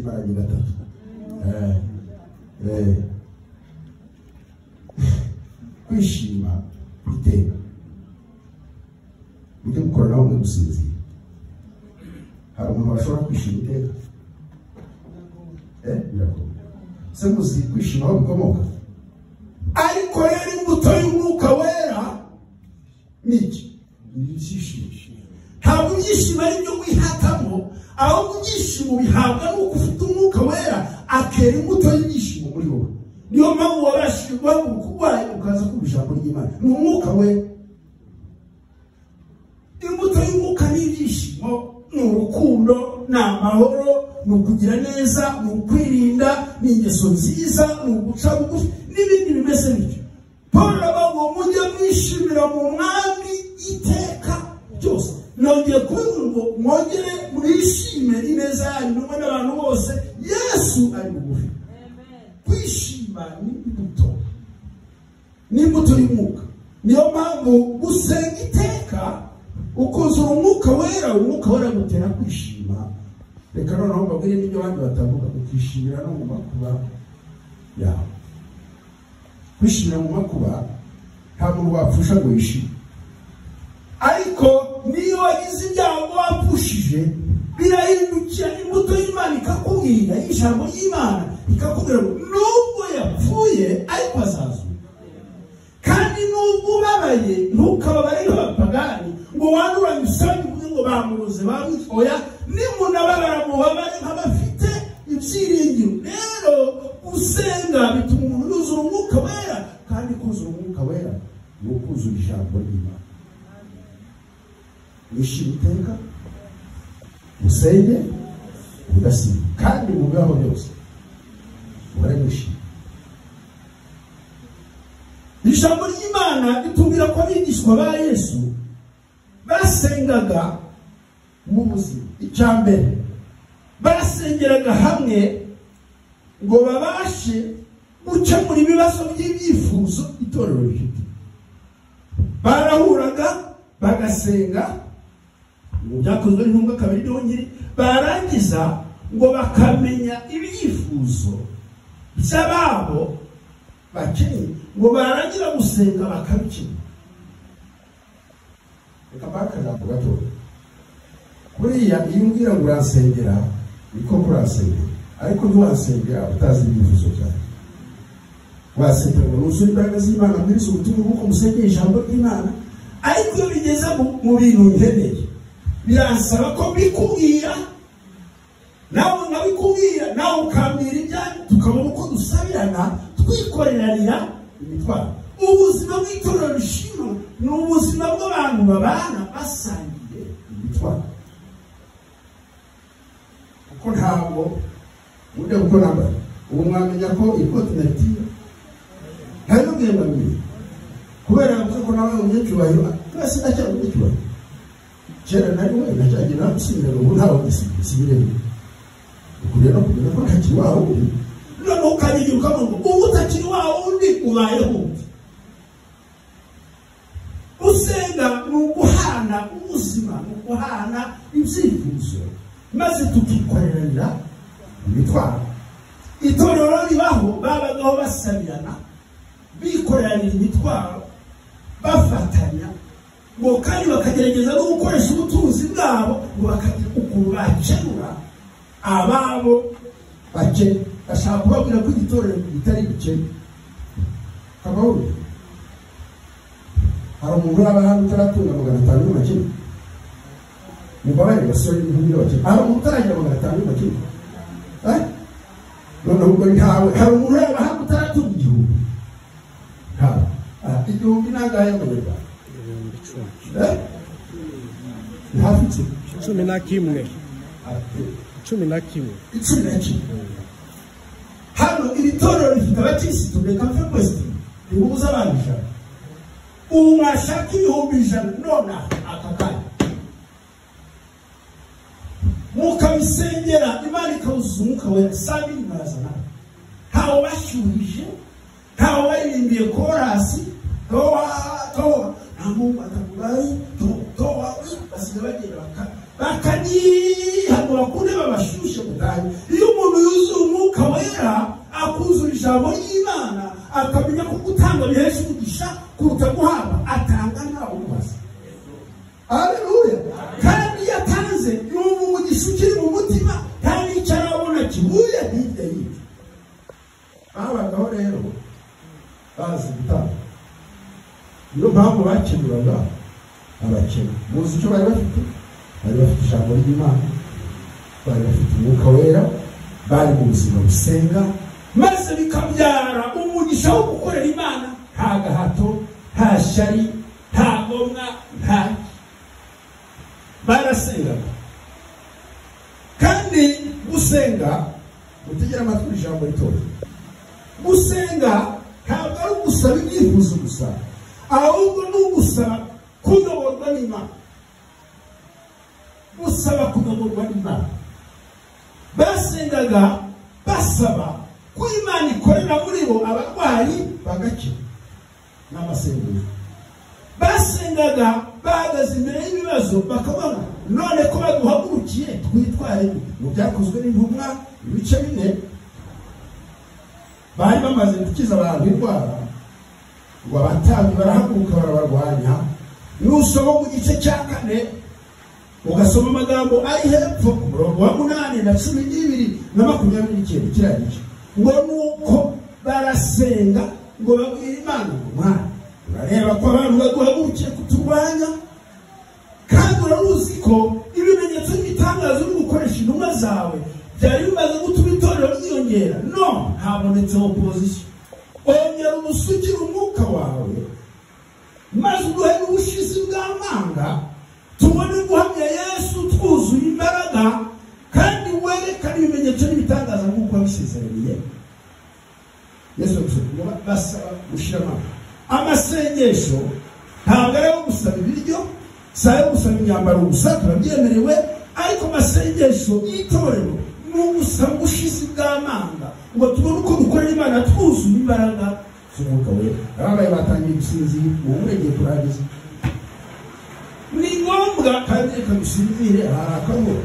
imaranye gatatu. Kwishima iteka ujye gukora nawe gusinzira. Hari umuntu washobora kwishima iteka? Birakomeye. Se muzi kwishima aho bikomoka? Ariko rero imbuto y'umwuka wera niki? Ibyishimo. Ntabwo ibyishimo ari byo wihatamo, ahubwo ibyishimo bihabwa n'uko ufite umwuka wera akera imbuto y'ibyishimo muri wowe. Niyo mpamvu wabashirwa kurwaye ukaza kumva ijambo ry'Imana. Ni umwuka we. Imbuto y'umwuka ni ibyishimo, ni urukundo, ni amahoro, ni ukugira neza, ni ukwirinda, ni ingeso nziza, ni uguca bugufi n'ibindi bimeze bityo. Paulo avuga mujye mwishimira mu mwami iteka byose. Nongeye kuvuga ngo mwongere mwishime ineza yanyu n'umwe n'abantu bose Yesu ari bugufi. Kwishima ni imbuto y'umwuka. Niyo mpamvu gusenga iteka ukuzura umwuka wera gutera kwishima. Reka noneho mbabwire n'ibyo abandi batavuga, ukishimira no mu makuba yawe. Kwishimira mu makuba nta muntu wapfusha ngo yishime, ariko niyo wagize ibyago wapfushije birahindukira imbuto y'Imana ikakubwira, ijambo ry'Imana ikakubwira ngo nubwo yapfuye ariko azazuka. Kandi nubwo ubabaye ntukababare nk'abapagani ngo wanduranye isoni ngo bamuroze bamwitoya, nimunababara mubabare nk'abafite ibyiringiro. Rero gusenga bituma umuntu yuzura umwuka wera, kandi kuzura umwuka wera ni ukuzura ijambo ry'Imana. Wishime iteka, musenge, udasiba, kandi mu bibaho byose uhore mwishime. Ijambo ry'Imana ritubwira ko abigishwa ba Yesu basengaga mu buzima. Icyambere, basengeraga hamwe ngo babashe gukemura ibibazo by'ibyifuzo itorero rifite. Barahuraga bagasenga, mu byakozwe n'intumwa 2:2, barangiza ngo bakamenya ibyifuzo by'ababo bakeneye, ngo barangira gusenga bakabikemura. Reka bakajambo gato. Kuriya iyo umbwira ngo uransengera niko kurasengera, ariko ntiwasengera utazi ibyifuzo byawe. Wasengera ngo nusure imbaraga z'Imana muri so ubutumwa bw'uko musengera ijambo ry'Imana, ariko iyo bigeze mu bintu nkeneye biransaba ko bikubwira, nawe nkabikubwira, nawe ukambwira ibyanyu, tukabona uko dusabirana twikoreranira imitwaro. Ubuzima bw'itorero rishima ni ubuzima bw'abantu babana basangiye imitwaro. Kuko ntabwo ujya gukora nambara ubu mwamenya ko ikoti natiyo ntabwo bwemba bibiri, kubera ko nawe umunyacyubahiro twese ndacyari umunyacyubahiro. Kera nari we nacyagira gusimbira ubu ntawe gisibiremo, ukuriye no kumenya ko ntakiri wawe undi, noneho ukabigira ukavuga ngo ubu utakiri wawe undi ubayeho undi. Gusenga ni uguhana ubuzima, ni uguhana ibyifuzo, maze tukikorera imitwaro. Itorero ribaho babagaho basabirana, bikorera imitwaro, bafatanya, ngo kandi bakagerageza no gukoresha ubutunzi bwabo ngo bakagira ukuntu bakenura ababo bake. Bashaka kubabwira ko igitorero kitari bikene. Kabawuri, hari umuntu aba hano utaratunga 500 y'amakino. Mubabare basore n'ibindi bakene. Hari umuntu utaragira 500 y'amakino. Noneho ubwo ntawe, hari umuntu aba hano utaratunga 1000. Igihumbi n'angahe y'amanyarwanda? Hafi 11. 11. Hano iri torero rifite abakirisitu, reka mfe kwesiti ribuza abantu 100. Ubu mwashaka 100,000 nona aka kanya mukabisengera, Imana ikawuzunguka we sabi mwazana. Ntawe bashyuhije, ntawe baririmbiye korasi towa namungu atakubayi towa basiga bagenda bakaniha ngo bakunde babashushe mutanye. Iyo umuntu wera akuzura ijambo ry'Imana akamenya ko gutanga bihesha umugisha kuruta guhabwa, atanga ntawe umubaza. Haleluya. Kandi yatanze n'ubu umugisha ukiri mu mutima, kandi icyo arabona kibuye hirya y'ibyo. Abagabo rero bazi gutanga, niyo mpamvu bakenuraga abakene. Muzi icyo bari bafite? Bari bafite ijambo ry'Imana, bari bafite umwuka wera, bari mu buzima busenga, maze bikabyara umugisha wo gukorera Imana nta gahato, nta shyari, nta ngomwa, nta barasengaga. Kandi gusenga, mutegera amatwi ijambo ritoya, gusenga ntabwo ari ugusaba ibyifuzo gusa, ahubwo ni ugusaba kuyoborwa n'Imana. Gusaba kuyoborwa n'Imana. Basengaga basaba ko Imana ikorera muri bo abarwayi bagakira n'amasengesho. Basengaga bahagaze imbere y'ibibazo bakabona none ko baduhagurukiye twitware. Mu byakozwe n'intumwa ibice 4 bari bamaze gukiza abantu indwara, ngo abatambyi barahaguruka barabarwanya. Nusoma mu gice cya 4 ugasoma amagambo ari hepfo ku murongo wa 8 na 12 na 29 kirangije ngo nuko barasenga ngo babwire Imana ngo Mana, urareba ko abantu baduhagurukiye kuturwanya, kandi uraruzi ko ibimenyetso n'ibitangazo uri gukoresha intumwa zawe byari bimaze gutuma itorero ryiyongera. No, habonetse opposition. Ongera umusukire umwuka wawe, maze uduhe n'ubushizi bw'amanga, tubone guhamya Yesu twuzuye imbaraga, kandi werekane ibimenyetso n'ibitangaza nk'uko wabisezeraniye. Yesu basaba gushira amasengesho ntabwo ari ayo gusaba ibiryo, si ayo gusaba imyambaro gusa, turabyemerewe, ariko amasengesho y'itorero ni ugusaba ubushizi bw'amanga ngo tubone uko dukorera Imana twuzuye imbaraga z'umwuka wera. Ababaye batangiye gusinzira, ubu muregeye kurangiza. Ni ngombwa kandi reka dusinzire, hari akabura.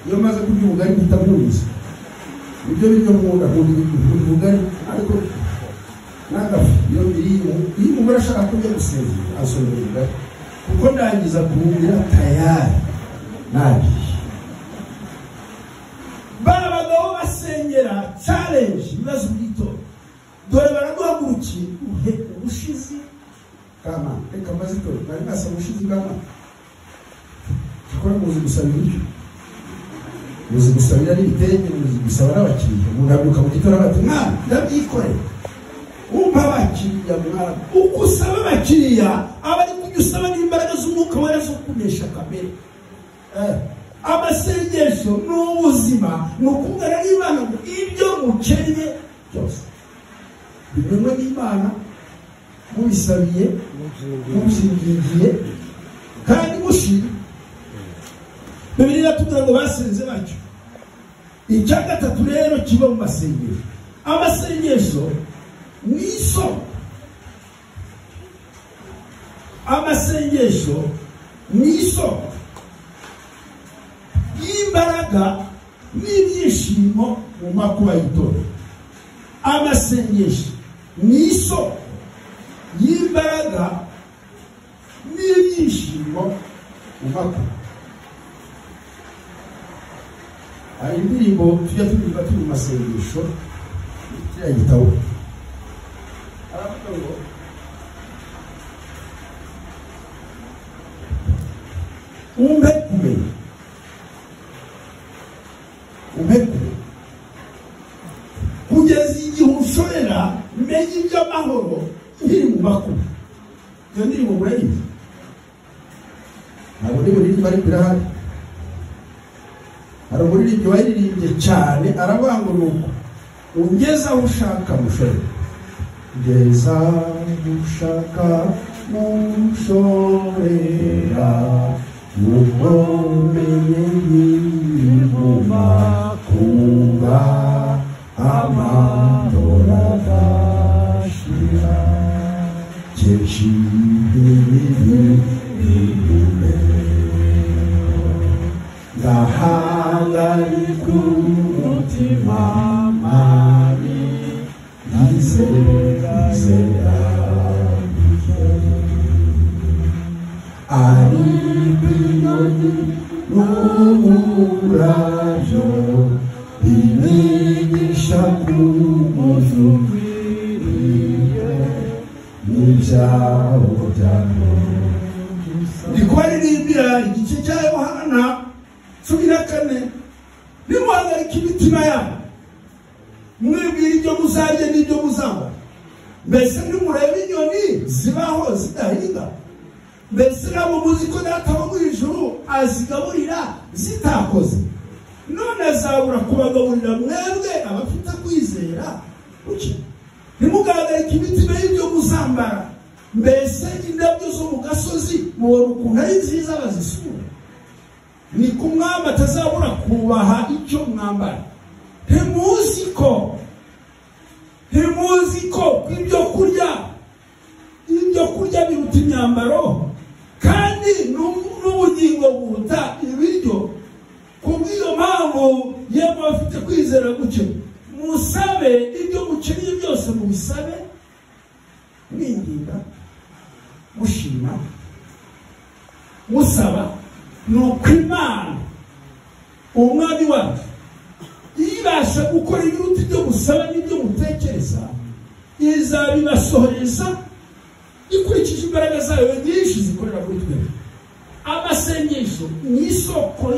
Iyo maze kurya ubugari ntitabyumvise, ibyo biryo mwuga ubugari, ariko n'agafu iyo biriye, iyo umugore ashaka kujya gusinzira asomera ubugari, kuko ndangiza kubumbira tayari nagiye. Bagabo basengera challenge ibibazo bito, dore baraguhagurukiye uhe ubushizi kama reka mazito bari nasaba ubushizi kama tukora muzi gusaba ibiryo, muzi gusabira n'ibitenge, muzi gusaba n'abakiriya. Umuntu abyuka mu gitondo bati mwana ndabyikorera, umpa abakiriya mwana. Uko usaba abakiriya aba ari kujya usaba n'imbaraga z'umwuka wera zo kunesha kamere. Amasengesho n'ubuzima ni ukungana n'Imana ngo ibyo mukennye byose bimenwe n'Imana, mubisabiye, mubyiringiye, kandi mushira. Bibiliya iratubwira ngo basenze batyo. Icya gatatu rero kiba mu masengesho. Amasengesho ni isoko. Amasengesho ni isoko y'imbaraga n'ibyishimo mu makuba y'itorero. Amasengesho ni isoko y'imbaraga n'ibyishimo mu makuba. Hari indirimbo tujya turirimba turi mu masengesho, kiriya gitabo aravuga ngo umpe kumenya, umpe kumenya kugeza igihe ushorera menye iby'amahoro nkiri mu makuba. Iyo ndirimbo murayizi? Ntabwo ndi buririmba ariko irahari. Hari umuririmbyi waririmbye cyane aravuga ngo nuko ungeza aho ushaka mushorera, ungeza aho ushaka mushorera, nuko menye nk'inguma kuba amatora adashira, kenshi ndahangarika mutima mami nizera ari inyoni n'umurabyo imigisha kumuzumbiriye n'ibyawo byabo. Ndi kubaririmbira igice cya Yohana 14. Nimuhagarika imitima yanyu mwibwira ibyo muzarya n'ibyo muzambara. Mbese nimureba inyoni zibaho zidahinga? Mbese nabo muzi ko Data wo mu ijuru azigaburira zitakoze? None azabura kubagaburira mwebwe abafite kwizera kuki? Nimuhagarika imitima y'ibyo muzambara. Mbese indabyo zo mu gasozi mubona ukuntu ari nziza bazisura? Ni ku mwami atazabura kubaha icyo mwambara. Ntimuzi ko ibyo kurya biruta imyambaro, kandi n'ubugingo buruta ibiryo. Kubw'iyo mpamvu yemwe bafite kwizera guke, musabe ibyo mukeneye byose, mubisabe mwinginga mushima musaba, nuko Imana umwami wacu ibasha gukora ibiruta ibyo musaba n'ibyo mutekereza, izabibasohoreza ikurikije imbaraga zayo nyinshi zikorera kuri twebwe. Amasengesho ni isoko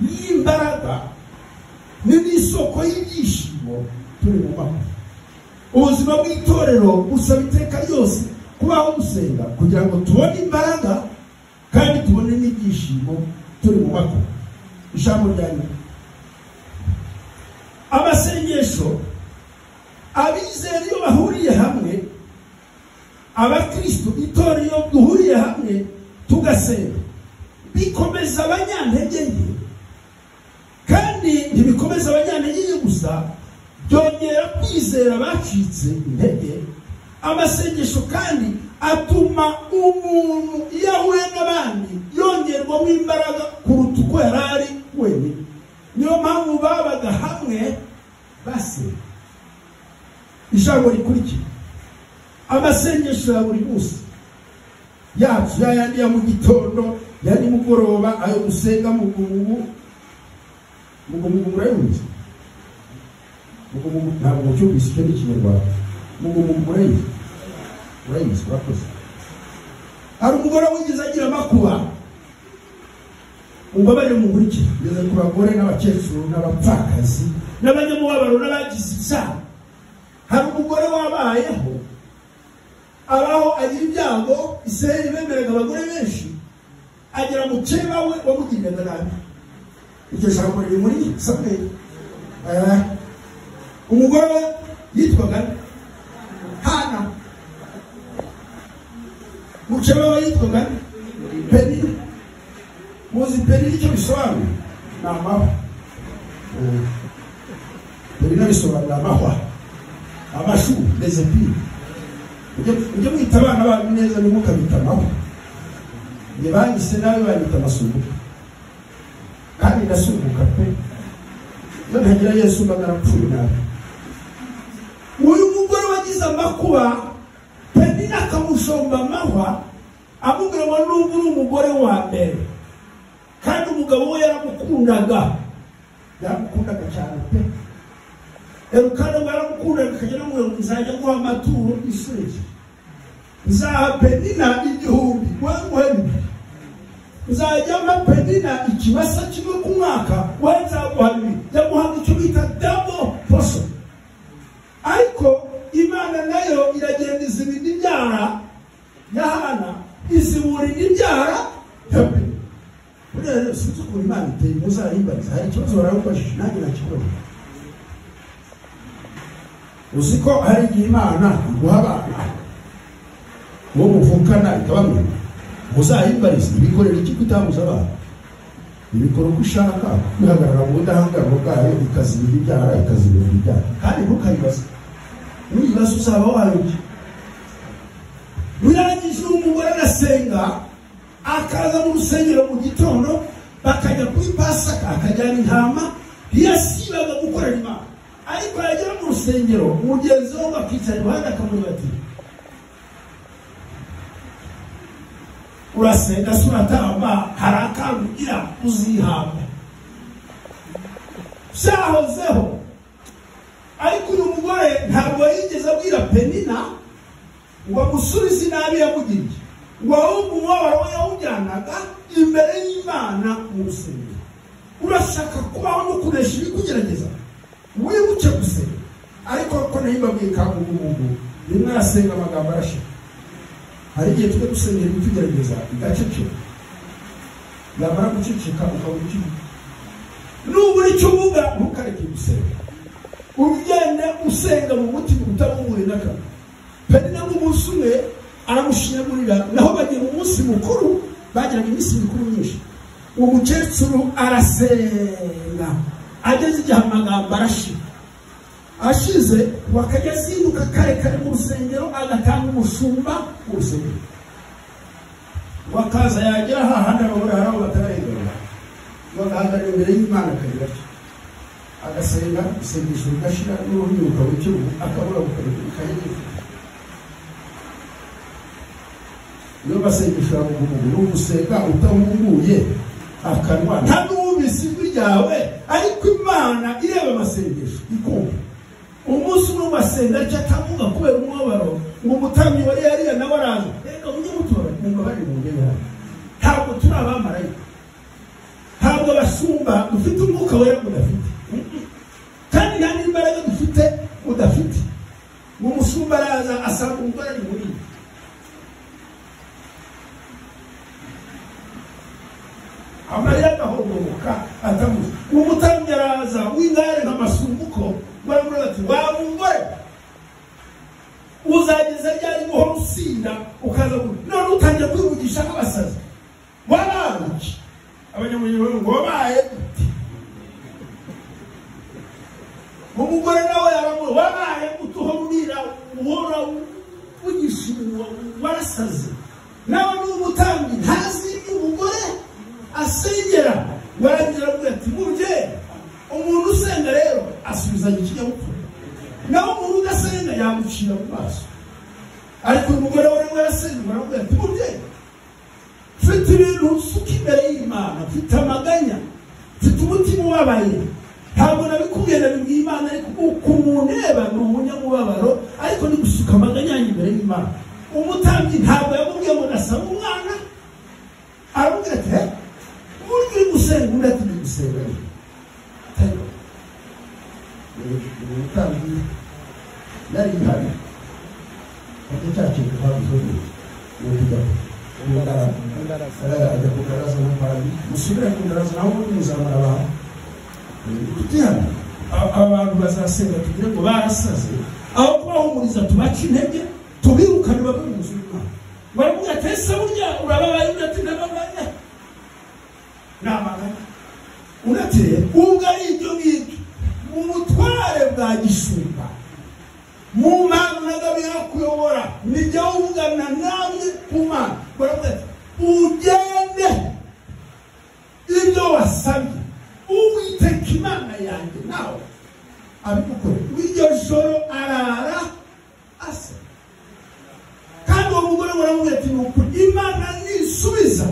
y'imbaraga, ni n'isoko y'ibyishimo turi mu mahoro. Ubuzima bw'itorero busaba iteka ryose kubaho gusenga kugira ngo tubone imbaraga kandi tubone n'ibyishimo turi mu mahoro. Ijambo ryanyu amasengesho, abizera iyo bahuriye hamwe, abakristo itorero iyo duhuriye hamwe tugasenga, bikomeza abanyantege nke, kandi ntibikomeza abanyantege nke gusa, byongera kwizera bacitse intege. Amasengesho kandi atuma umuntu iyo ahuye n'abandi yongerwamo imbaraga kuruta uko yari ari wenyine. Niyo mpamvu babaga hamwe basenga. Ijambo rikurikira amasengesho ya buri munsi yacu, yayandi ya mu gitondo, ya nimugoroba, ayo gusenga mugumu murayumva? Mugumu ntabwo mucyumvise icyo ni Ikinyarwanda. Mugumu murayizi urakoze. Hari umugore wigeze agira amakuba, umubabare mugurikira, ngeze ku bagore n'abakecuru n'abapfakazi n'abanyamubabaro n'abagize ibyaha. Hari umugore wabayeho abaho agira ibyago, Isirayeli bemeraga abagore benshi, agera mu cyeba we wamugiriraga nabi. Iryo jambo riri muri Samweli. Umugore we yitwaga Hana, mu cyeba we yitwaga Penina. Muzi Penina icyo bisobanura? Ni amahwa. Penina bisobanura amahwa, amashu, les épines. Ujye mwita abana banyu neza, ntimukabita amahwa. Njye banyise nawe banyita amasumbuka, kandi ndasumbuka pe. Iyo ntagira Yesu mba narapfuye nabi. Uyu mugore wagize amakuba, Penina akamushomba amahwa, amubwira ngo nubwo uri umugore wa mbere, kandi umugabo we yaramukundaga cyane pe. Kandi baramukundaga, akagira ngo nzajya guha amaturo isheje, nzaha Penina 1000, nzajya mpa Penina ikibasa kimwe ku mwaka, we nzaguha 2, yamuhaga icyo bita double portion. Ariko Imana nayo iragenda izibira ibyara ya Hana, izibura ibyara ya Penina. Rero sinzi ukuntu Imana iteye, muzayibariza. Hari ikibazo barabafashije, nanjye nakibazo. Uzi ko hari igihe Imana iguha abana uwo muvukana ikabamenya, muzayibariza ibikorera iki kutamuza abana? Ibikora uko ushaka, kwihagarara mu budahangarwa bwayo, ikazibira ibyara. Kandi ntukayibaze, nuyibaza uzaba wayobye. Birangije umugore arasenga, akaza mu rusengero mu gitondo, bakajya kuri Pasaka akajyana intama ntiyasibaga gukorera Imana, ariko yagera mu rusengero umugenzi we bakicara iruhande akamubwira ati urasenga se uratamba, hari akangugira uzihamba. Byahozeho, ariko uyu mugore ntabwo yigeze abwira Penina ngo amusubize inabi yamugiriye, ngo ahubwo umubabaro we yawujyanaga imbere y'Imana mu rusengero. Urashaka kubaho no kunesha ibikugerageza, wibuke gusenga. Ariko ko nahibabwiye kamugumungu rimwe arasenga amagambo arashika. Hari igihe tujya gusengera ibitugerageza igaceceka, yamara guceceka ukabukira. N'ubu nicyo uvuga ntukareke gusenga, ugende usenga mu mutima utabumuye n'akantu. Penina n'umunsi umwe aramushinyagurira, naho bagiye mu munsi mukuru, bagiraga iminsi mikuru myinshi. Uwo mukecuru arasenga, ageze igihe amagambo arashira. Ashize bakajya azinduka kare kare mu rusengero, agatanga umushumba mu rusengero. Wakaza yagera hahandi abagore hari aho batarayigarura, bagahagarara imbere y'Imana akagira ati agasenga, isengesho rigashira, n'urunyuka w'icyubu akabura gukareka ikayegeka. Iyo basengesha bamugumungu n'umusenga utahunguye akanwa nta n'ubisi ijwi ryawe, ariko Imana ireba amasengesho ikumva. Umunsi umwe basenga atya akavuga kubera umubabaro, ngo umutambyi wari yariya nawe araza, reka ujye mutora kumva bari mu ngebe hano. Ntabwo turi abamarayika, ntabwo abashumba dufite umwuka wera udafite, kandi nta n'imbaraga dufite udafite. Ngo umushumba araza asanga umugore ari muri iyi, amarira agahogoboka atamuze. Umutambyi araza w'ingare nk'amasumbuko, baramubwira bati wa mugore uzageza ryari guhora usinda ukaza none utangiye kwivugisha nk'abasazi, wabaruki abanyamuryango ngo wabaye uti. Umugore nawe yaramubwira wabaye utuhomira uhora uvugisha warasaze. Nawe n'umutambyi ntazi umugore asengera, baragira avuga ati mubyeyi, umuntu usenga rero asubizanya ikinyabupfura, naho umuntu udasenga yamucira mu maso. Ariko uyu mugore we yarasenga, baravuga ati mubyeyi, mfite ibintu nsuka imbere y'Imana, mfite amaganya, mfite umutima ubabaye, ntabwo nabikubwiye nabibwiye Imana, ariko uko umuneba ni umunyamubabaro, ariko ni gusuka amaganya yanjye imbere y'Imana. Umutambyi ntabwo yamubwiye ngo nasaba umwana, aravuga ati burya uri gusenga undi ati uri gusenga. Umutambyi yari ihari, ati cyakintu babizobe ajya kugaraza n'umwami, musubire kugaraza naho ubundi muzamara abantu kutihana. Abantu bazasenga tugire ngo barasaze, aho kubahumuriza tubaca intege, tubirukane bave mu nzu y'Imana. Baravuga ati ese burya urababaye, undi ati ndababaye. N'amaganya unateye ubwo ari ibyo ngibyo mu butware bwa gishumba, mu mpano n'agabira kuyobora, nijya uvugana namwe ku Mana. Baravuga ati ugende ibyo wasabye, Uwiteka Imana yanjye nawe abikukore. Iryo joro arara asa, kandi uwo mugore baravuga ati nuko Imana nisubiza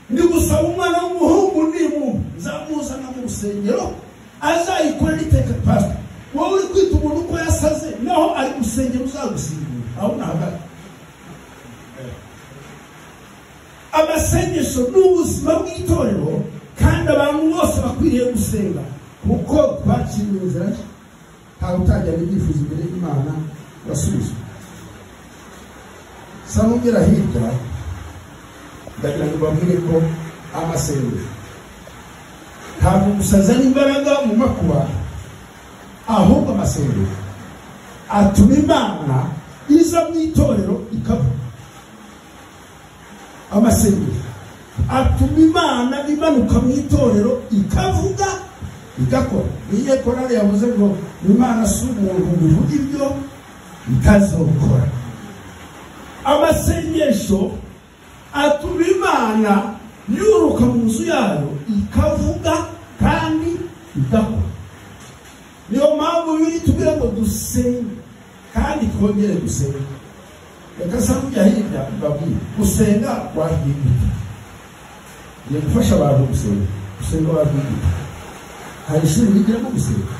ndi gusaba umwana w'umuhungu n'imu nzamuzana mu rusengero azayikorera iteka. Pastor, wowe uri kwita umuntu uko yasaze, naho ari gusengera uzagusimbura aho nahagaze. Amasengesho ni ubuzima bw'itorero, kandi abantu bose bakwiriye gusenga, kuko twakiriye inzira ntawe utajyana ibyifuzo imbere y'Imana basubizwa. Samubwira hirya ndagira ngo bambwire ko amasengesho ntabwo gusazana imbaraga mu makuba, ahubwo amasengesho atuma Imana iza mu itorero ikavuga. Amasengesho atuma Imana imanuka mu itorero ikavuga igakora. Niyo korali yavuze ngo Imana si umuntu uvuga ibyo itazokora. Amasengesho atuma Imana yuruka mu nzu yayo ikavuga kandi igakora. Niyo mpamvu biri tubwira ngo dusenge kandi twongere gusenga. Reka samujya hirya mbabwire gusenga wahindutse. Ngiye gufasha abantu gusenga. Gusenga wahindutse. Hari ishuri rigiramo gusenga.